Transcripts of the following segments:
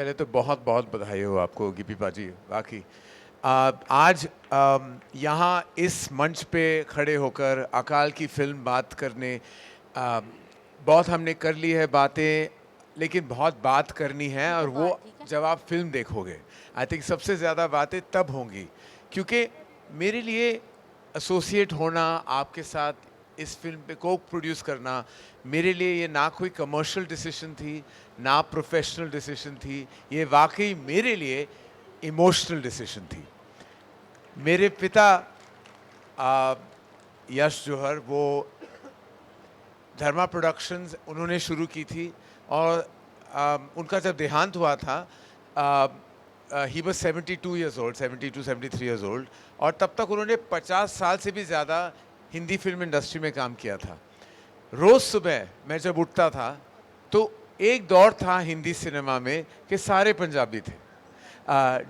पहले तो बहुत बहुत बधाई हो आपको गिपी पाजी, वाकई। आज यहाँ इस मंच पे खड़े होकर अकाल की फिल्म बात करने, आ, बहुत हमने कर ली है बातें, लेकिन बहुत बात करनी है, और वो जब आप फिल्म देखोगे आई थिंक सबसे ज़्यादा बातें तब होंगी, क्योंकि मेरे लिए एसोसिएट होना आपके साथ, इस फिल्म पे को प्रोड्यूस करना, मेरे लिए ये ना कोई कमर्शियल डिसीजन थी, ना प्रोफेशनल डिसीजन थी, ये वाकई मेरे लिए इमोशनल डिसीजन थी। मेरे पिता यश जौहर, वो धर्मा प्रोडक्शंस उन्होंने शुरू की थी, और उनका जब देहांत हुआ था, he was 72 years old, 72 73 years old, और तब तक उन्होंने 50 साल से भी ज़्यादा हिंदी फिल्म इंडस्ट्री में काम किया था। रोज़ सुबह मैं जब उठता था तो एक दौर था हिंदी सिनेमा में कि सारे पंजाबी थे,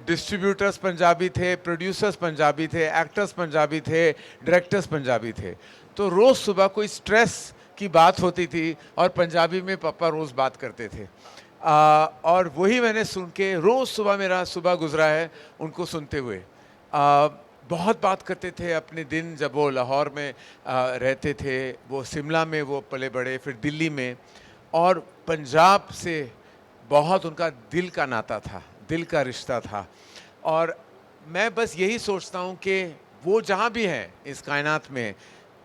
डिस्ट्रीब्यूटर्स पंजाबी थे, प्रोड्यूसर्स पंजाबी थे, एक्टर्स पंजाबी थे, डायरेक्टर्स पंजाबी थे। तो रोज़ सुबह कोई स्ट्रेस की बात होती थी और पंजाबी में पापा रोज़ बात करते थे, और वही मैंने सुन के रोज़ सुबह मेरा सुबह गुजरा है उनको सुनते हुए। बहुत बात करते थे अपने दिन, जब वो लाहौर में रहते थे, वो शिमला में वो पले बड़े, फिर दिल्ली में, और पंजाब से बहुत उनका दिल का नाता था, दिल का रिश्ता था। और मैं बस यही सोचता हूँ कि वो जहाँ भी हैं इस कायनात में,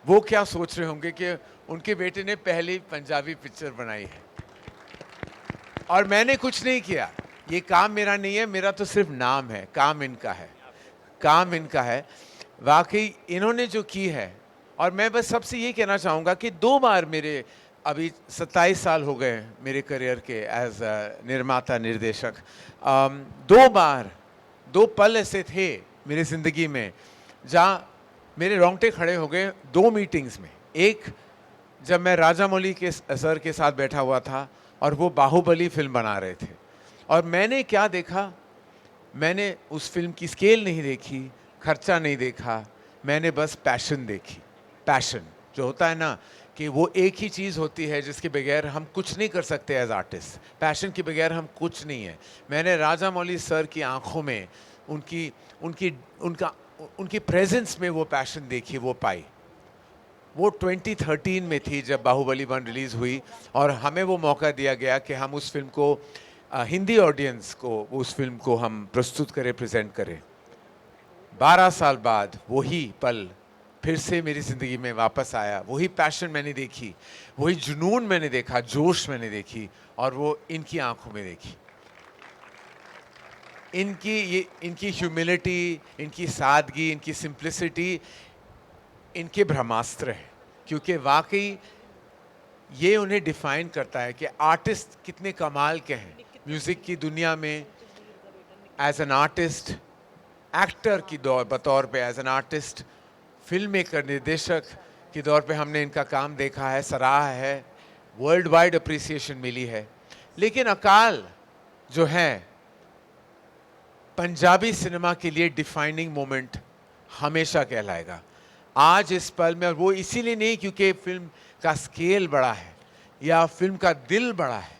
वो क्या सोच रहे होंगे कि उनके बेटे ने पहली पंजाबी पिक्चर बनाई है और मैंने कुछ नहीं किया। ये काम मेरा नहीं है, मेरा तो सिर्फ नाम है, काम इनका है, काम इनका है। वाकई इन्होंने जो की है, और मैं बस सबसे ये कहना चाहूँगा कि 2 बार मेरे, अभी 27 साल हो गए मेरे करियर के एज निर्माता निर्देशक, 2 बार 2 पल ऐसे थे मेरी ज़िंदगी में जहाँ मेरे रोंगटे खड़े हो गए 2 मीटिंग्स में। एक जब मैं राजामौली के सर के साथ बैठा हुआ था और वो बाहुबली फिल्म बना रहे थे, और मैंने क्या देखा, मैंने उस फिल्म की स्केल नहीं देखी, खर्चा नहीं देखा, मैंने बस पैशन देखी। पैशन जो होता है ना, कि वो एक ही चीज़ होती है जिसके बगैर हम कुछ नहीं कर सकते एज आर्टिस्ट, पैशन के बगैर हम कुछ नहीं है। मैंने राजामौली सर की आंखों में उनकी प्रेजेंस में वो पैशन देखी, वो पाई। वो 2013 में थी जब बाहुबली 1 रिलीज़ हुई, और हमें वो मौका दिया गया कि हम उस फिल्म को हिंदी ऑडियंस को, उस फिल्म को हम प्रस्तुत करें, प्रेजेंट करें। 12 साल बाद वही पल फिर से मेरी ज़िंदगी में वापस आया। वही पैशन मैंने देखी, वही जुनून मैंने देखा, जोश मैंने देखी, और वो इनकी आंखों में देखी। इनकी ह्यूमिलिटी, इनकी सादगी, इनकी सिंप्लिसिटी इनके ब्रह्मास्त्र हैं, क्योंकि वाकई ये उन्हें डिफाइन करता है कि आर्टिस्ट कितने कमाल के हैं म्यूज़िक की दुनिया में। एज एन आर्टिस्ट, एक्टर की बतौर पे, as an artist, film maker, निर्देशक के तौर पे हमने इनका काम देखा है, सराहा है, वर्ल्ड वाइड अप्रिसिएशन मिली है। लेकिन अकाल जो है पंजाबी सिनेमा के लिए डिफाइनिंग मोमेंट हमेशा कहलाएगा। आज इस पल में, और वो इसीलिए नहीं क्योंकि फिल्म का स्केल बड़ा है, या फिल्म का दिल बड़ा है,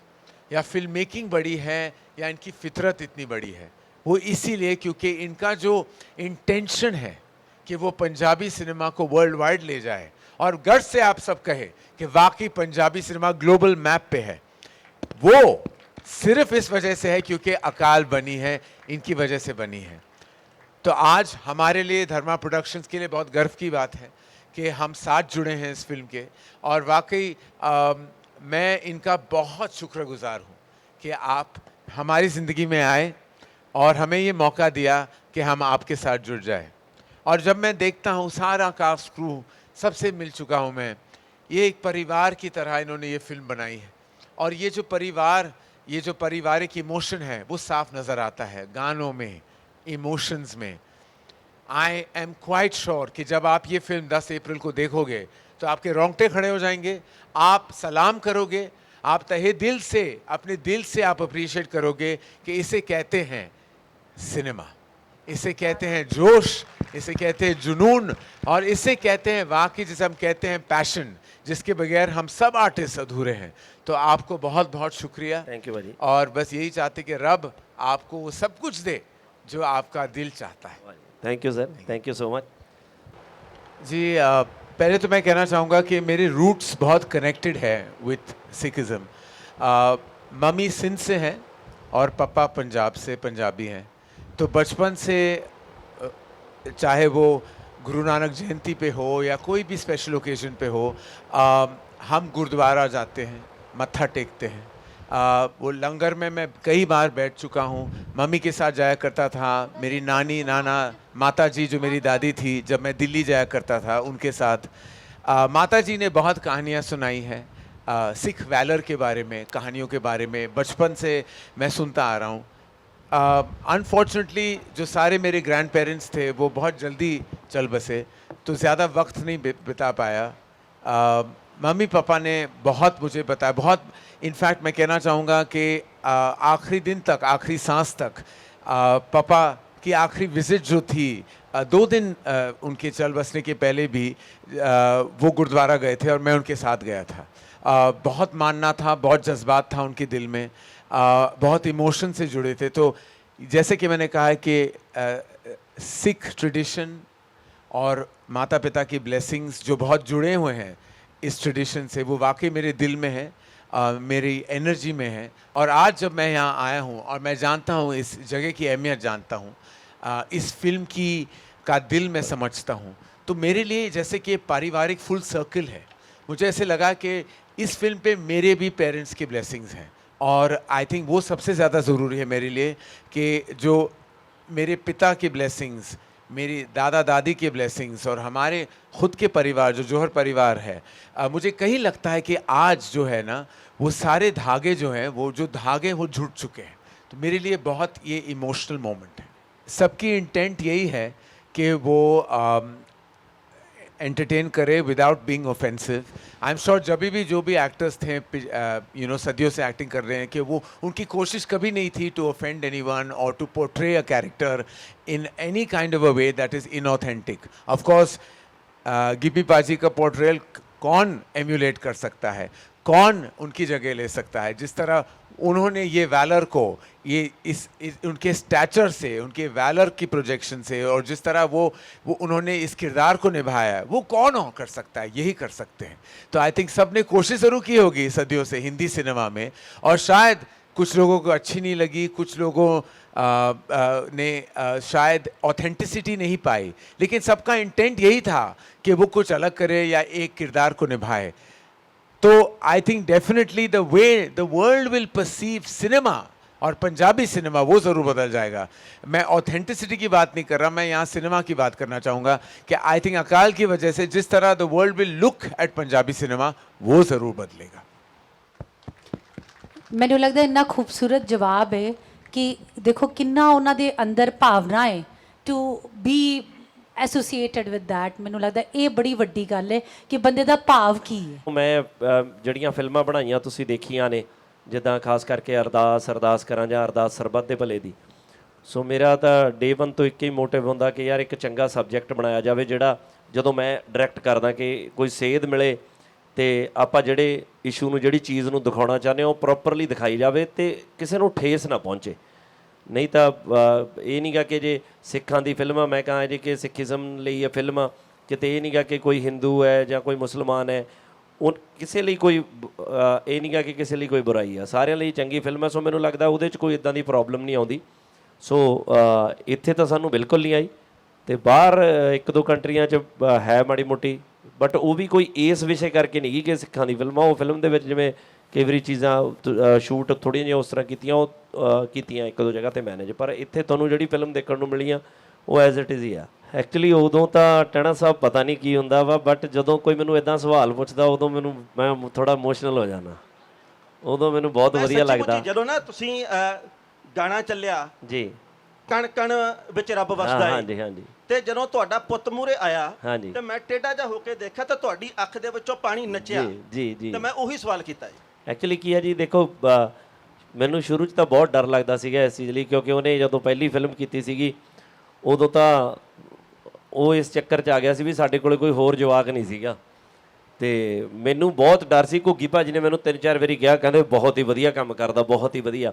या फिल्म मेकिंग बड़ी है, या इनकी फितरत इतनी बड़ी है, वो इसीलिए क्योंकि इनका जो इंटेंशन है कि वो पंजाबी सिनेमा को वर्ल्ड वाइड ले जाए, और गर्व से आप सब कहे कि वाकई पंजाबी सिनेमा ग्लोबल मैप पे है, वो सिर्फ इस वजह से है क्योंकि अकाल बनी है, इनकी वजह से बनी है। तो आज हमारे लिए, धर्मा प्रोडक्शंस के लिए बहुत गर्व की बात है कि हम साथ जुड़े हैं इस फिल्म के, और वाकई मैं इनका बहुत शुक्रगुजार हूँ कि आप हमारी ज़िंदगी में आए और हमें ये मौका दिया कि हम आपके साथ जुड़ जाए। और जब मैं देखता हूँ सारा कास्ट क्रू, सबसे मिल चुका हूँ मैं, ये एक परिवार की तरह इन्होंने ये फिल्म बनाई है, और ये जो पारिवारिक इमोशन है वो साफ नज़र आता है गानों में, इमोशंस में। आई एम क्वाइट श्योर कि जब आप ये फिल्म 10 अप्रैल को देखोगे तो आपके रोंगटे खड़े हो जाएंगे, आप सलाम करोगे, आप तहे दिल से, अपने दिल से आप अप्रिशिएट करोगे कि इसे कहते हैं सिनेमा, इसे कहते हैं जोश, इसे कहते हैं जुनून, और इसे कहते हैं वाकई जिसे हम कहते हैं पैशन, जिसके बगैर हम सब आर्टिस्ट अधूरे हैं। तो आपको बहुत बहुत शुक्रिया। थैंक यू भाजी। और बस यही चाहते कि रब आपको वो सब कुछ दे जो आपका दिल चाहता है। Thank you sir, thank you so much जी पहले तो मैं कहना चाहूँगा कि मेरे रूट्स बहुत कनेक्टेड है विथ सिखिज़म। मम्मी सिंध से हैं और पापा पंजाब से पंजाबी हैं। तो बचपन से चाहे वो गुरु नानक जयंती पे हो या कोई भी स्पेशल ओकेजन पे हो, हम गुरुद्वारा जाते हैं, मत्था टेकते हैं। वो लंगर में मैं कई बार बैठ चुका हूँ, मम्मी के साथ जाया करता था, मेरी नानी नाना माता जी जो मेरी दादी थी जब मैं दिल्ली जाया करता था उनके साथ। माता जी ने बहुत कहानियाँ सुनाई हैं सिख वैलर के बारे में, कहानियों के बारे में बचपन से मैं सुनता आ रहा हूँ। अनफॉर्चुनेटली जो सारे मेरे ग्रैंड पेरेंट्स थे वो बहुत जल्दी चल बसे, तो ज़्यादा वक्त नहीं बिता पाया। मम्मी पापा ने बहुत मुझे बताया, बहुत इनफैक्ट मैं कहना चाहूँगा कि आखिरी दिन तक, आखिरी सांस तक पापा की आखिरी विज़िट जो थी 2 दिन उनके चल बसने के पहले भी वो गुरुद्वारा गए थे और मैं उनके साथ गया था। बहुत मानना था, बहुत जज्बात था उनके दिल में, बहुत इमोशन से जुड़े थे। तो जैसे कि मैंने कहा है कि सिख ट्रेडिशन और माता पिता की ब्लेसिंग्स जो बहुत जुड़े हुए हैं इस ट्रेडिशन से, वो वाकई मेरे दिल में है, मेरी एनर्जी में है। और आज जब मैं यहाँ आया हूँ और मैं जानता हूँ इस जगह की अहमियत जानता हूँ, इस फिल्म की का दिल मैं समझता हूँ, तो मेरे लिए जैसे कि पारिवारिक फुल सर्कल है। मुझे ऐसे लगा कि इस फिल्म पे मेरे भी पेरेंट्स की ब्लेसिंग्स हैं और आई थिंक वो सबसे ज़्यादा ज़रूरी है मेरे लिए कि जो मेरे पिता की ब्लेसिंग्स, मेरी दादा दादी की ब्लेसिंग्स और हमारे ख़ुद के परिवार जो जौहर परिवार है, मुझे कहीं लगता है कि आज जो है ना वो सारे धागे जो हैं, वो जो धागे वो जुड़ चुके हैं। तो मेरे लिए बहुत ये इमोशनल मोमेंट है। सबकी इंटेंट यही है कि वो एंटरटेन करे without being offensive. I am sure जब भी जो भी एक्टर्स थे सदियों से एक्टिंग कर रहे हैं कि वो उनकी कोशिश कभी नहीं थी टू ऑफेंड एनीवन और to portray a character in any kind of a way that is inauthentic. Of course Gippy paaji का पोर्ट्रेयल कौन एम्यूलेट कर सकता है, कौन उनकी जगह ले सकता है। जिस तरह उन्होंने ये वैलर को, ये इस उनके स्टैचर से, उनके वैलर की प्रोजेक्शन से, और जिस तरह वो उन्होंने इस किरदार को निभाया है, वो कौन और कर सकता है, यही कर सकते हैं। तो आई थिंक सब ने कोशिश ज़रूर की होगी सदियों से हिंदी सिनेमा में, और शायद कुछ लोगों को अच्छी नहीं लगी, कुछ लोगों ने शायद ऑथेंटिसिटी नहीं पाई, लेकिन सबका इंटेंट यही था कि वो कुछ अलग करे या एक किरदार को निभाए। तो I think definitely the way the world will perceive cinema और पंजाबी सिनेमा वो ज़रूर बदल जाएगा। मैं ऑथेंटिसिटी की बात नहीं कर रहा, मैं यहाँ सिनेमा की बात करना चाहूँगा कि आई थिंक अकाल की वजह से जिस तरह the world will look at Punjabi cinema वो ज़रूर बदलेगा। ਮੈਨੂੰ ਲੱਗਦਾ ਇੰਨਾ ਖੂਬਸੂਰਤ ਜਵਾਬ ਹੈ ਕਿ ਦੇਖੋ ਕਿੰਨਾ ਉਹਨਾਂ ਦੇ ਅੰਦਰ ਭਾਵਨਾ ਹੈ to be associated with that. ਮੈਨੂੰ ਲੱਗਦਾ ਇਹ ਬੜੀ ਵੱਡੀ ਗੱਲ ਹੈ ਕਿ ਬੰਦੇ ਦਾ ਭਾਵ ਕੀ ਹੈ। ਮੈਂ ਜਿਹੜੀਆਂ ਫਿਲਮਾਂ ਬਣਾਈਆਂ ਤੁਸੀਂ ਦੇਖੀਆਂ ਨੇ, ਜਿੱਦਾਂ ਖਾਸ ਕਰਕੇ ਅਰਦਾਸ ਕਰਾਂ ਜਾਂ ਅਰਦਾਸ ਸਰਬੱਤ ਦੇ ਭਲੇ ਦੀ, ਸੋ ਮੇਰਾ ਤਾਂ ਡੇ 1 ਤੋਂ ਇੱਕ ਹੀ ਮੋਟਿਵ ਹੁੰਦਾ ਕਿ ਯਾਰ ਇੱਕ ਚੰਗਾ ਸਬਜੈਕਟ ਬਣਾਇਆ ਜਾਵੇ ਜਿਹੜਾ ਜਦੋਂ ਮੈਂ ਡਾਇਰੈਕਟ ਕਰਦਾ ਕਿ ਕੋਈ ਸੇਧ ਮਿਲੇ ਅਤੇ ਆਪਾਂ ਜਿਹੜੇ ਇਸ਼ੂ ਨੂੰ, ਜਿਹੜੀ ਚੀਜ਼ ਨੂੰ ਦਿਖਾਉਣਾ ਚਾਹੁੰਦੇ ਹੋ ਉਹ ਪ੍ਰੋਪਰਲੀ ਦਿਖਾਈ ਜਾਵੇ ਅਤੇ ਕਿਸੇ ਨੂੰ ਠੇਸ ਨਾ ਪਹੁੰਚੇ। ਨਹੀਂ ਤਾਂ ਇਹ ਨਹੀਂ ਗਾ ਕਿ ਜੇ ਸਿੱਖਾਂ ਦੀ ਫਿਲਮ ਆ, ਮੈਂ ਕਹਾਂ ਜੇ ਕਿ ਸਿੱਖੀਜ਼ਮ ਲਈ ਇਹ ਫਿਲਮ ਆ, ਕਿਤੇ ਇਹ ਨਹੀਂ ਗਾ ਕਿ ਕੋਈ ਹਿੰਦੂ ਹੈ ਜਾਂ ਕੋਈ ਮੁਸਲਮਾਨ ਹੈ, ਉਹ ਕਿਸੇ ਲਈ ਕੋਈ ਇਹ ਨਹੀਂ ਗਾ ਕਿ ਕਿਸੇ ਲਈ ਕੋਈ ਬੁਰਾਈ ਆ, ਸਾਰਿਆਂ ਲਈ ਚੰਗੀ ਫਿਲਮ ਹੈ। ਸੋ ਮੈਨੂੰ ਲੱਗਦਾ ਉਹਦੇ 'ਚ ਕੋਈ ਇੱਦਾਂ ਦੀ ਪ੍ਰੋਬਲਮ ਨਹੀਂ ਆਉਂਦੀ। ਸੋ ਇੱਥੇ ਤਾਂ ਸਾਨੂੰ ਬਿਲਕੁਲ ਨਹੀਂ ਆਈ, ਅਤੇ ਬਾਹਰ 1-2 ਕੰਟਰੀਆਂ 'ਚ ਹੈ ਮਾੜੀ ਮੋਟੀ, ਬਟ ਉਹ ਵੀ ਕੋਈ ਇਸ ਵਿਸ਼ੇ ਕਰਕੇ ਨਹੀਂ ਗੀ ਕਿ ਸਿੱਖਾਂ ਦੀ ਫਿਲਮ ਆ। ਉਹ ਫਿਲਮ ਦੇ ਵਿੱਚ ਜਿਵੇਂ ਕਈ ਵਾਰੀ ਚੀਜ਼ਾਂ ਸ਼ੂਟ ਥੋੜ੍ਹੀਆਂ ਜਿਹੀਆਂ ਉਸ ਤਰ੍ਹਾਂ ਕੀਤੀਆਂ, ਉਹ ਕੀਤੀਆਂ 1-2 ਜਗ੍ਹਾ 'ਤੇ ਮੈਨੇਜ, ਪਰ ਇੱਥੇ ਤੁਹਾਨੂੰ ਜਿਹੜੀ ਫਿਲਮ ਦੇਖਣ ਨੂੰ ਮਿਲੀਆਂ ਉਹ ਐਜ਼ ਇਟ ਇਜ਼ ਹੀ ਆ। ਐਕਚੁਅਲੀ ਉਦੋਂ ਤਾਂ ਟੈਣਾ ਸਾਹਿਬ ਪਤਾ ਨਹੀਂ ਕੀ ਹੁੰਦਾ ਵਾ, ਬਟ ਜਦੋਂ ਕੋਈ ਮੈਨੂੰ ਇੱਦਾਂ ਸਵਾਲ ਪੁੱਛਦਾ ਉਦੋਂ ਮੈਂ ਥੋੜ੍ਹਾ ਇਮੋਸ਼ਨਲ ਹੋ ਜਾਂਦਾ, ਉਦੋਂ ਮੈਨੂੰ ਬਹੁਤ ਵਧੀਆ ਲੱਗਦਾ। ਜਦੋਂ ਨਾ ਤੁਸੀਂ ਗਾਣਾ ਚੱਲਿਆ ਜੀ, ਕਣ ਕਣ ਵਿੱਚ ਰੱਬ ਵਸਦਾ ਹੈ, ਹਾਂਜੀ ਹਾਂਜੀ, ਤੇ ਜਦੋਂ ਤੁਹਾਡਾ ਪੁੱਤ ਮੂਹਰੇ ਆਇਆ ਹਾਂਜੀ, ਤੇ ਮੈਂ ਟੇਢਾ ਜਿਹਾ ਹੋ ਕੇ ਦੇਖਿਆ ਤਾਂ ਤੁਹਾਡੀ ਅੱਖ ਦੇ ਵਿੱਚੋਂ ਪਾਣੀ ਨੱਚਿਆ। ਜੀ ਜੀ, ਤੇ ਮੈਂ ਉਹੀ ਸਵਾਲ ਕੀਤਾ ਜੀ। ਐਕਚੁਅਲੀ ਕੀ ਹੈ ਜੀ, ਦੇਖੋ ਮੈਨੂੰ ਸ਼ੁਰੂ 'ਚ ਤਾਂ ਬਹੁਤ ਡਰ ਲੱਗਦਾ ਸੀਗਾ ਇਸ ਚੀਜ਼ ਲਈ, ਕਿਉਂਕਿ ਉਹਨੇ ਜਦੋਂ ਪਹਿਲੀ ਫਿਲਮ ਕੀਤੀ ਸੀਗੀ ਉਦੋਂ ਤਾਂ ਉਹ ਇਸ ਚੱਕਰ 'ਚ ਆ ਗਿਆ ਸੀ ਵੀ ਸਾਡੇ ਕੋਲ ਕੋਈ ਹੋਰ ਜਵਾਕ ਨਹੀਂ ਸੀਗਾ, ਤੇ ਮੈਨੂੰ ਬਹੁਤ ਡਰ ਸੀ। ਘੁੱਗੀ ਭਾਜੀ ਨੇ ਮੈਨੂੰ 3-4 ਵਾਰੀ ਕਿਹਾ, ਕਹਿੰਦੇ ਬਹੁਤ ਹੀ ਵਧੀਆ ਕੰਮ ਕਰਦਾ, ਬਹੁਤ ਹੀ ਵਧੀਆ।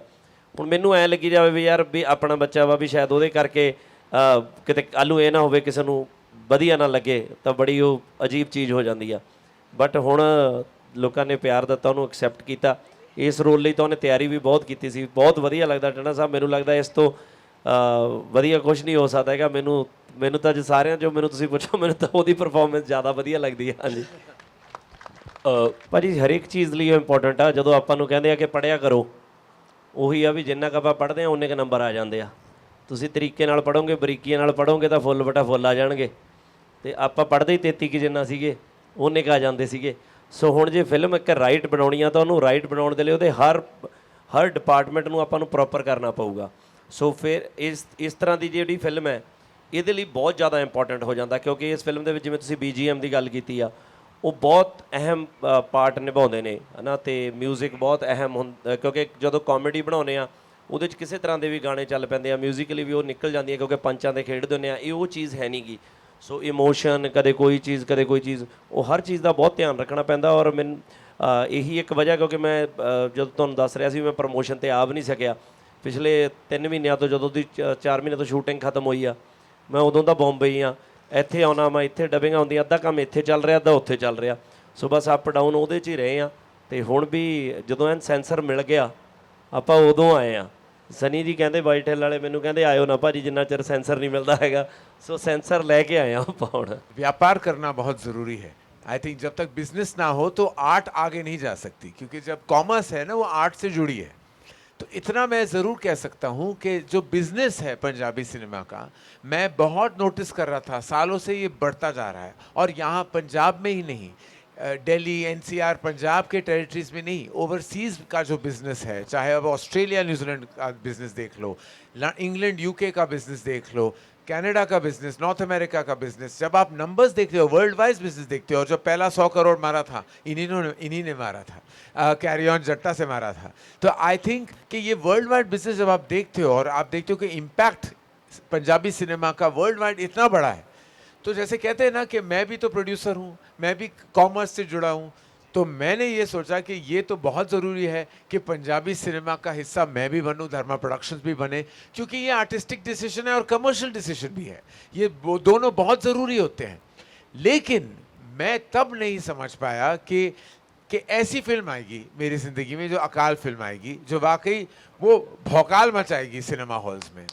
ਹੁਣ ਮੈਨੂੰ ਐਂ ਲੱਗੀ ਜਾਵੇ ਵੀ ਯਾਰ ਵੀ ਆਪਣਾ ਬੱਚਾ ਵਾ, ਵੀ ਸ਼ਾਇਦ ਉਹਦੇ ਕਰਕੇ ਕਿਤੇ ਕੱਲ੍ਹ ਨੂੰ ਇਹ ਨਾ ਹੋਵੇ ਕਿਸੇ ਨੂੰ ਵਧੀਆ ਨਾ ਲੱਗੇ, ਤਾਂ ਬੜੀ ਉਹ ਅਜੀਬ ਚੀਜ਼ ਹੋ ਜਾਂਦੀ ਆ। ਬਟ ਹੁਣ ਲੋਕਾਂ ਨੇ ਪਿਆਰ ਦਿੱਤਾ, ਉਹਨੂੰ ਐਕਸੈਪਟ ਕੀਤਾ। ਇਸ ਰੋਲ ਲਈ ਤਾਂ ਉਹਨੇ ਤਿਆਰੀ ਵੀ ਬਹੁਤ ਕੀਤੀ ਸੀ। ਬਹੁਤ ਵਧੀਆ ਲੱਗਦਾ ਟੰਡਾ ਸਾਹਿਬ, ਮੈਨੂੰ ਲੱਗਦਾ ਇਸ ਤੋਂ ਵਧੀਆ ਕੁਝ ਨਹੀਂ ਹੋ ਸਕਦਾ ਹੈਗਾ। ਮੈਨੂੰ ਤਾਂ ਅੱਜ ਸਾਰਿਆਂ 'ਚੋਂ ਮੈਨੂੰ ਤੁਸੀਂ ਪੁੱਛੋ, ਮੈਨੂੰ ਤਾਂ ਉਹਦੀ ਪਰਫਾਰਮੈਂਸ ਜ਼ਿਆਦਾ ਵਧੀਆ ਲੱਗਦੀ ਹੈ। ਹਾਂਜੀ ਭਾਜੀ, ਹਰੇਕ ਚੀਜ਼ ਲਈ ਇੰਪੋਰਟੈਂਟ ਆ। ਜਦੋਂ ਆਪਾਂ ਨੂੰ ਕਹਿੰਦੇ ਆ ਕਿ ਪੜ੍ਹਿਆ ਕਰੋ, ਉਹੀ ਆ ਵੀ ਜਿੰਨਾ ਕੁ ਆਪਾਂ ਪੜ੍ਹਦੇ ਹਾਂ ਉਨੇ ਕੁ ਨੰਬਰ ਆ ਜਾਂਦੇ ਆ। ਤੁਸੀਂ ਤਰੀਕੇ ਨਾਲ ਪੜ੍ਹੋਗੇ, ਬਰੀਕੀਆਂ ਨਾਲ ਪੜ੍ਹੋਗੇ ਤਾਂ ਫੁੱਲ ਬਟਾ ਫੁੱਲ ਆ ਜਾਣਗੇ। ਤੇ ਆਪਾਂ ਪੜ੍ਹਦੇ ਹੀ 33 ਕਿ ਜਿੰਨਾ ਸੀਗੇ, ਉਹਨੇ ਕੁ ਆ ਜਾਂਦੇ ਸੀਗੇ। ਸੋ ਹੁਣ ਜੇ ਫਿਲਮ ਇੱਕ ਰਾਈਟ ਬਣਾਉਣੀ ਆ ਤਾਂ ਉਹਨੂੰ ਰਾਈਟ ਬਣਾਉਣ ਦੇ ਲਈ ਉਹਦੇ ਹਰ ਡਿਪਾਰਟਮੈਂਟ ਨੂੰ ਆਪਾਂ ਨੂੰ ਪ੍ਰੋਪਰ ਕਰਨਾ ਪਊਗਾ। ਸੋ ਫਿਰ ਇਸ ਤਰ੍ਹਾਂ ਦੀ ਜਿਹੜੀ ਫਿਲਮ ਹੈ, ਇਹਦੇ ਲਈ ਬਹੁਤ ਜ਼ਿਆਦਾ ਇੰਪੋਰਟੈਂਟ ਹੋ ਜਾਂਦਾ, ਕਿਉਂਕਿ ਇਸ ਫਿਲਮ ਦੇ ਵਿੱਚ ਜਿਵੇਂ ਤੁਸੀਂ BGM ਦੀ ਗੱਲ ਕੀਤੀ ਆ, ਉਹ ਬਹੁਤ ਅਹਿਮ ਪਾਰਟ ਨਿਭਾਉਂਦੇ ਨੇ, ਹੈ ਨਾ। ਤੇ ਮਿਊਜ਼ਿਕ ਬਹੁਤ ਅਹਿਮ ਹੁੰਦਾ, ਕਿਉਂਕਿ ਜਦੋਂ ਕਾਮੇਡੀ ਬਣਾਉਂਦੇ ਆ ਉਹਦੇ 'ਚ ਕਿਸੇ ਤਰ੍ਹਾਂ ਦੇ ਵੀ ਗਾਣੇ ਚੱਲ ਪੈਂਦੇ ਆ, ਮਿਊਜ਼ਿਕਲੀ ਵੀ ਉਹ ਨਿਕਲ ਜਾਂਦੀ ਹੈ, ਕਿਉਂਕਿ ਪੰਚਾਂ ਦੇ ਖੇਡਦੇ ਹੁੰਦੇ ਆ। ਇਹ ਉਹ ਚੀਜ਼ ਹੈ ਨਹੀਂ ਗੀ। ਸੋ ਇਮੋਸ਼ਨ, ਕਦੇ ਕੋਈ ਚੀਜ਼, ਕਦੇ ਕੋਈ ਚੀਜ਼, ਉਹ ਹਰ ਚੀਜ਼ ਦਾ ਬਹੁਤ ਧਿਆਨ ਰੱਖਣਾ ਪੈਂਦਾ। ਔਰ ਮੈਨੂੰ ਇਹੀ ਇੱਕ ਵਜ੍ਹਾ, ਕਿਉਂਕਿ ਮੈਂ ਜਦੋਂ ਤੁਹਾਨੂੰ ਦੱਸ ਰਿਹਾ ਸੀ ਮੈਂ ਪ੍ਰਮੋਸ਼ਨ 'ਤੇ ਆ ਵੀ ਨਹੀਂ ਸਕਿਆ ਪਿਛਲੇ 3 ਮਹੀਨਿਆਂ ਤੋਂ। ਜਦੋਂ ਦੀ 4 ਮਹੀਨੇ ਤੋਂ ਸ਼ੂਟਿੰਗ ਖਤਮ ਹੋਈ ਆ, ਮੈਂ ਉਦੋਂ ਦਾ ਬੰਬਈ ਆ। ਇੱਥੇ ਆਉਣਾ, ਮੈਂ ਇੱਥੇ ਡਬਿੰਗ ਆਉਂਦੀ, ਅੱਧਾ ਕੰਮ ਇੱਥੇ ਚੱਲ ਰਿਹਾ, ਅੱਧਾ ਉੱਥੇ ਚੱਲ ਰਿਹਾ। ਸੋ ਬਸ ਅਪ ਡਾਊਨ ਉਹਦੇ 'ਚ ਹੀ ਰਹੇ ਆ। ਅਤੇ ਹੁਣ ਵੀ ਜਦੋਂ ਐਨ ਸੈਂਸਰ ਮਿਲ ਗਿਆ, ਆਪਾਂ ਉਦੋਂ ਆਏ ਆ। ਸਨੀ ਜੀ ਕਹਿੰਦੇ ਵਾਈਟ ਹਿੱਲ ਵਾਲੇ ਮੈਨੂੰ ਕਹਿੰਦੇ ਆਇਓ ਨਾ ਭਾਜੀ ਜਿੰਨਾ ਚਿਰ ਸੈਂਸਰ ਨਹੀਂ ਮਿਲਦਾ ਹੈਗਾ। ਸੋ ਸੈਂਸਰ ਲੈ ਕੇ ਆਏ ਆ ਆਪਾਂ ਹੁਣ। व्यापार करना बहुत ज़रूरी है। आई थिंक जब तक बिजनेस ना हो तो आर्ट आगे नहीं जा सकती, क्योंकि जब कॉमर्स है ना, वो आर्ट से जुड़ी है। तो इतना मैं ज़रूर कह सकता हूँ कि जो बिज़नेस है पंजाबी सिनेमा का, मैं बहुत नोटिस कर रहा था, सालों से ये बढ़ता जा रहा है। और यहाँ पंजाब में ही नहीं, दिल्ली, NCR, पंजाब के टेरिटरीज में नहीं, ओवरसीज़ का जो बिज़नेस है, चाहे अब ऑस्ट्रेलिया न्यूजीलैंड का बिज़नेस देख लो, इंग्लैंड UK का बिज़नेस देख लो, कनाडा का बिजनेस, नॉर्थ अमेरिका का बिजनेस, जब आप नंबर्स देखते हो, वर्ल्ड वाइज बिजनेस देखते हो, और जो पहला 100 करोड़ मारा था इन्हीं ने मारा था, कैरी ऑन जट्टा से मारा था। तो आई थिंक कि ये वर्ल्ड वाइड बिजनेस जब आप देखते हो, और आप देखते हो कि इम्पैक्ट पंजाबी सिनेमा का वर्ल्ड वाइड इतना बड़ा है, तो जैसे कहते हैं ना कि मैं भी तो प्रोड्यूसर हूँ, मैं भी कॉमर्स से जुड़ा हूँ, तो मैंने ये सोचा कि ये तो बहुत ज़रूरी है कि पंजाबी सिनेमा का हिस्सा मैं भी बनूं, धर्मा प्रोडक्शंस भी बने, क्योंकि ये आर्टिस्टिक डिसीजन है और कमर्शियल डिसीजन भी है। ये वो दोनों बहुत ज़रूरी होते हैं। लेकिन मैं तब नहीं समझ पाया कि ऐसी फिल्म आएगी मेरी ज़िंदगी में, जो अकाल फिल्म आएगी, जो वाकई वो भौकाल मचाएगी सिनेमा हॉल्स में।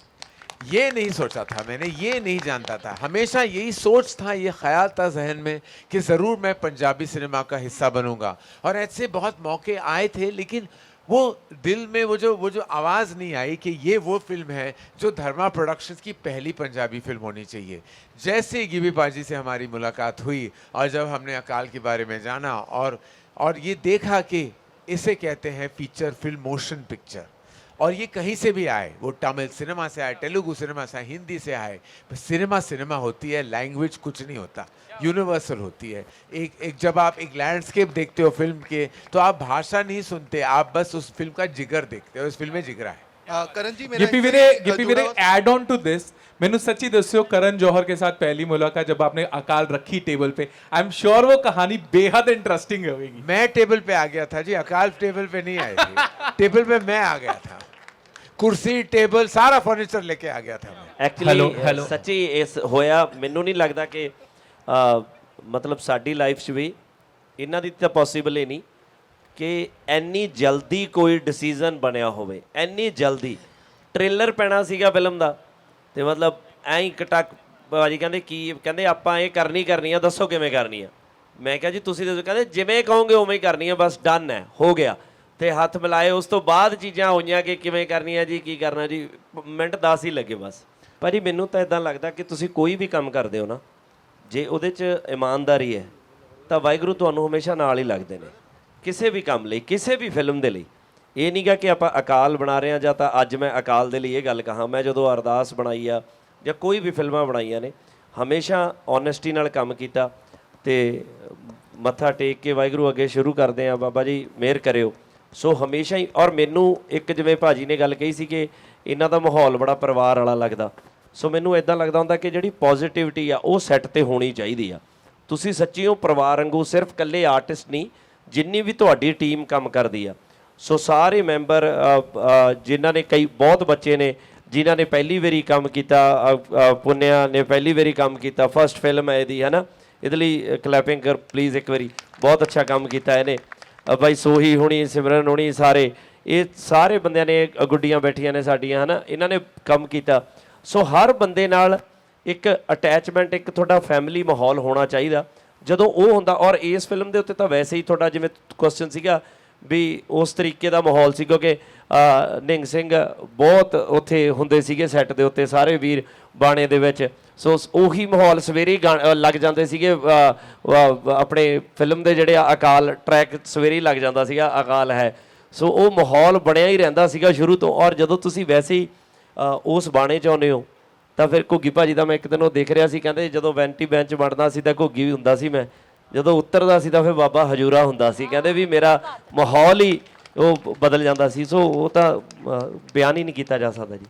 ये नहीं सोचा था मैंने, ये नहीं जानता था। हमेशा यही सोच था, ये ख्याल था जहन में कि ज़रूर मैं पंजाबी सिनेमा का हिस्सा बनूंगा। और ऐसे बहुत मौके आए थे, लेकिन वो दिल में वो जो आवाज़ नहीं आई कि ये वो फिल्म है जो धर्मा प्रोडक्शंस की पहली पंजाबी फिल्म होनी चाहिए। जैसे गिबी पाजी से हमारी मुलाकात हुई, और जब हमने अकाल के बारे में जाना और ये देखा कि इसे कहते हैं फीचर फिल्म, मोशन पिक्चर, और ये कहीं से भी आए, वो तमिल सिनेमा से आए, तेलुगु सिनेमा से आए, हिंदी से आए, सिनेमा होती है, लैंग्वेज कुछ नहीं होता, यूनिवर्सल होती है। एक जब आप एक लैंडस्केप देखते हो फिल्म के, तो आप भाषा नहीं सुनते, आप बस उस फिल्म का जिगर देखते हो। इस फिल्म में जिगरा है। करण जी, ਗਿੱਪੀ ਵੀਰੇ ਐਡ ਔਨ ਟੂ ਦਿਸ, ਮੈਨੂੰ ਸੱਚੀ ਦੱਸਿਓ, ਕਰਨ ਜੌਹਰ के साथ पहली मुलाकात जब आपने अकाल रखी टेबल पे, आई एम श्योर वो कहानी बेहद इंटरेस्टिंग होगी। मैं टेबल पे आ गया था जी, अकाल टेबल पे नहीं आई थी। टेबल पे मैं आ गया था, कुर्सी टेबल सारा फर्नीचर लेके आ गया था मैं। ਐਕਚੁਅਲੀ ਸੱਚੀ ਇਸ ਹੋਇਆ, ਮੈਨੂੰ ਨਹੀਂ ਲੱਗਦਾ ਕਿ ਮਤਲਬ ਸਾਡੀ ਲਾਈਫ 'ਚ ਵੀ ਇਹਨਾਂ ਦੀ ਤਾਂ ਪੋਸੀਬਲ ਹੀ ਨਹੀਂ ਕਿ ਇੰਨੀ ਜਲਦੀ ਕੋਈ ਡਿਸੀਜਨ ਬਣਿਆ ਹੋਵੇ। ਇੰਨੀ ਜਲਦੀ ਟ੍ਰੇਲਰ ਪੈਣਾ ਸੀਗਾ ਫਿਲਮ ਦਾ, ਤੇ ਮਤਲਬ ਐਂ ਹੀ ਕਟਕ ਭਾਜੀ ਕਹਿੰਦੇ ਕੀ, ਕਹਿੰਦੇ ਆਪਾਂ ਇਹ ਕਰਨੀ ਆ, ਦੱਸੋ ਕਿਵੇਂ ਕਰਨੀ ਆ। ਮੈਂ ਕਿਹਾ ਜੀ ਤੁਸੀਂ ਦੱਸੋ। ਕਹਿੰਦੇ ਜਿਵੇਂ ਕਹੋਗੇ ਉਵੇਂ ਹੀ ਕਰਨੀ ਆ, ਬਸ ਡਨ ਹੈ, ਹੋ ਗਿਆ। ਤੇ ਹੱਥ ਮਿਲਾਏ, ਉਸ ਤੋਂ ਬਾਅਦ ਚੀਜ਼ਾਂ ਹੋਈਆਂ ਕਿ ਕਿਵੇਂ ਕਰਨੀ ਆ ਜੀ, ਕੀ ਕਰਨਾ ਜੀ, ਮਿੰਟ 10 ਹੀ ਲੱਗੇ ਬਸ। ਭਾਜੀ ਮੈਨੂੰ ਤਾਂ ਇਦਾਂ ਲੱਗਦਾ ਕਿ ਤੁਸੀਂ ਕੋਈ ਵੀ ਕੰਮ ਕਰਦੇ ਹੋ ਨਾ, ਜੇ ਉਹਦੇ 'ਚ ਇਮਾਨਦਾਰੀ ਹੈ ਤਾਂ ਵਾਹਿਗੁਰੂ ਤੁਹਾਨੂੰ ਹਮੇਸ਼ਾ ਨਾਲ ਹੀ ਲੱਗਦੇ ਨੇ, ਕਿਸੇ ਵੀ ਕੰਮ ਲਈ, ਕਿਸੇ ਵੀ ਫਿਲਮ ਦੇ ਲਈ। ਇਹ ਨਹੀਂ ਗਾ ਕਿ ਆਪਾਂ ਅਕਾਲ ਬਣਾ ਰਹੇ ਹਾਂ, ਜਾਂ ਤਾਂ ਅੱਜ ਮੈਂ ਅਕਾਲ ਦੇ ਲਈ ਇਹ ਗੱਲ ਕਹਾਂ। ਮੈਂ ਜਦੋਂ ਅਰਦਾਸ ਬਣਾਈ ਆ ਜਾਂ ਕੋਈ ਵੀ ਫਿਲਮਾਂ ਬਣਾਈਆਂ ਨੇ, ਹਮੇਸ਼ਾ ਓਨੈਸਟੀ ਨਾਲ ਕੰਮ ਕੀਤਾ, ਤੇ ਮੱਥਾ ਟੇਕ ਕੇ ਵਾਹਿਗੁਰੂ ਅੱਗੇ ਸ਼ੁਰੂ ਕਰਦੇ ਆ, ਬਾਬਾ ਜੀ ਮਿਹਰ ਕਰਿਓ। ਸੋ ਹਮੇਸ਼ਾ ਹੀ। ਔਰ ਮੈਨੂੰ ਇੱਕ ਜਿਵੇਂ ਭਾਜੀ ਨੇ ਗੱਲ ਕਹੀ ਸੀ ਕਿ ਇਹਨਾਂ ਦਾ ਮਾਹੌਲ ਬੜਾ ਪਰਿਵਾਰ ਵਾਲਾ ਲੱਗਦਾ, ਸੋ ਮੈਨੂੰ ਇਦਾਂ ਲੱਗਦਾ ਹੁੰਦਾ ਕਿ ਜਿਹੜੀ ਪੋਜ਼ਿਟਿਵਿਟੀ ਆ ਉਹ ਸੈੱਟ 'ਤੇ ਹੋਣੀ ਚਾਹੀਦੀ ਆ। ਤੁਸੀਂ ਸੱਚੀਓ ਪਰਿਵਾਰ ਵਾਂਗੂ ਸਿਰਫ ਇਕੱਲੇ ਆਰਟਿਸਟ ਨਹੀਂ, ਜਿੰਨੀ ਵੀ ਤੁਹਾਡੀ ਟੀਮ ਕੰਮ ਕਰਦੀ ਆ, ਸੋ ਸਾਰੇ ਮੈਂਬਰ ਜਿਨ੍ਹਾਂ ਨੇ ਕਈ ਬਹੁਤ ਬੱਚੇ ਨੇ ਜਿਨ੍ਹਾਂ ਨੇ ਪਹਿਲੀ ਵਾਰੀ ਕੰਮ ਕੀਤਾ, ਪੁੰਨਿਆ ਨੇ ਪਹਿਲੀ ਵਾਰੀ ਕੰਮ ਕੀਤਾ, ਫਸਟ ਫਿਲਮ ਹੈ ਇਹਦੀ, ਹੈ ਨਾ, ਇਹਦੇ ਲਈ ਕਲੈਪਿੰਗ ਕਰ ਪਲੀਜ਼ ਇੱਕ ਵਾਰੀ, ਬਹੁਤ ਅੱਛਾ ਕੰਮ ਕੀਤਾ ਇਹਨੇ। ਬਾਈ ਸੋਹੀ ਹੋਣੀ, ਸਿਮਰਨ ਹੋਣੀ, ਸਾਰੇ ਇਹ ਸਾਰੇ ਬੰਦਿਆਂ ਨੇ, ਗੁੱਡੀਆਂ ਬੈਠੀਆਂ ਨੇ ਸਾਡੀਆਂ, ਹੈ ਨਾ, ਇਹਨਾਂ ਨੇ ਕੰਮ ਕੀਤਾ। ਸੋ ਹਰ ਬੰਦੇ ਨਾਲ ਇੱਕ ਅਟੈਚਮੈਂਟ, ਇੱਕ ਤੁਹਾਡਾ ਫੈਮਿਲੀ ਮਾਹੌਲ ਹੋਣਾ ਚਾਹੀਦਾ। ਜਦੋਂ ਉਹ ਹੁੰਦਾ, ਔਰ ਇਸ ਫਿਲਮ ਦੇ ਉੱਤੇ ਤਾਂ ਵੈਸੇ ਹੀ ਤੁਹਾਡਾ ਜਿਵੇਂ ਕੁਐਸਚਨ ਸੀਗਾ ਵੀ ਉਸ ਤਰੀਕੇ ਦਾ ਮਾਹੌਲ ਸੀ, ਕਿਉਂਕਿ ਨਿੰਗ ਸਿੰਘ ਬਹੁਤ ਉੱਥੇ ਹੁੰਦੇ ਸੀਗੇ ਸੈੱਟ ਦੇ ਉੱਤੇ, ਸਾਰੇ ਵੀਰ ਬਾਣੇ ਦੇ ਵਿੱਚ। ਸੋ ਉਹੀ ਮਾਹੌਲ ਸਵੇਰੇ ਹੀ ਲੱਗ ਜਾਂਦੇ ਸੀਗੇ, ਆਪਣੇ ਫਿਲਮ ਦੇ ਜਿਹੜੇ ਅਕਾਲ ਟਰੈਕ ਸਵੇਰੇ ਹੀ ਲੱਗ ਜਾਂਦਾ ਸੀਗਾ, ਅਕਾਲ ਹੈ। ਸੋ ਉਹ ਮਾਹੌਲ ਬਣਿਆ ਹੀ ਰਹਿੰਦਾ ਸੀਗਾ ਸ਼ੁਰੂ ਤੋਂ। ਔਰ ਜਦੋਂ ਤੁਸੀਂ ਵੈਸੇ ਹੀ ਉਸ ਬਾਣੇ 'ਚ ਆਉਂਦੇ ਹੋ ਤਾਂ ਫਿਰ ਘੁੱਗੀ ਭਾਜੀ ਦਾ ਮੈਂ ਇੱਕ ਦਿਨ ਉਹ ਦੇਖ ਰਿਹਾ ਸੀ, ਕਹਿੰਦੇ ਜਦੋਂ ਵੈਂਟੀ ਬੈਂਚ ਵੜਦਾ ਸੀ ਤਾਂ ਘੁੱਗੀ ਵੀ ਹੁੰਦਾ ਸੀ, ਮੈਂ ਜਦੋਂ ਉਤਰਦਾ ਸੀ ਤਾਂ ਫਿਰ ਬਾਬਾ ਹਜੂਰਾ ਹੁੰਦਾ ਸੀ। ਕਹਿੰਦੇ ਵੀ ਮੇਰਾ ਮਾਹੌਲ ਹੀ ਉਹ ਬਦਲ ਜਾਂਦਾ ਸੀ। ਸੋ ਉਹ ਤਾਂ ਬਿਆਨ ਹੀ ਨਹੀਂ ਕੀਤਾ ਜਾ ਸਕਦਾ ਜੀ।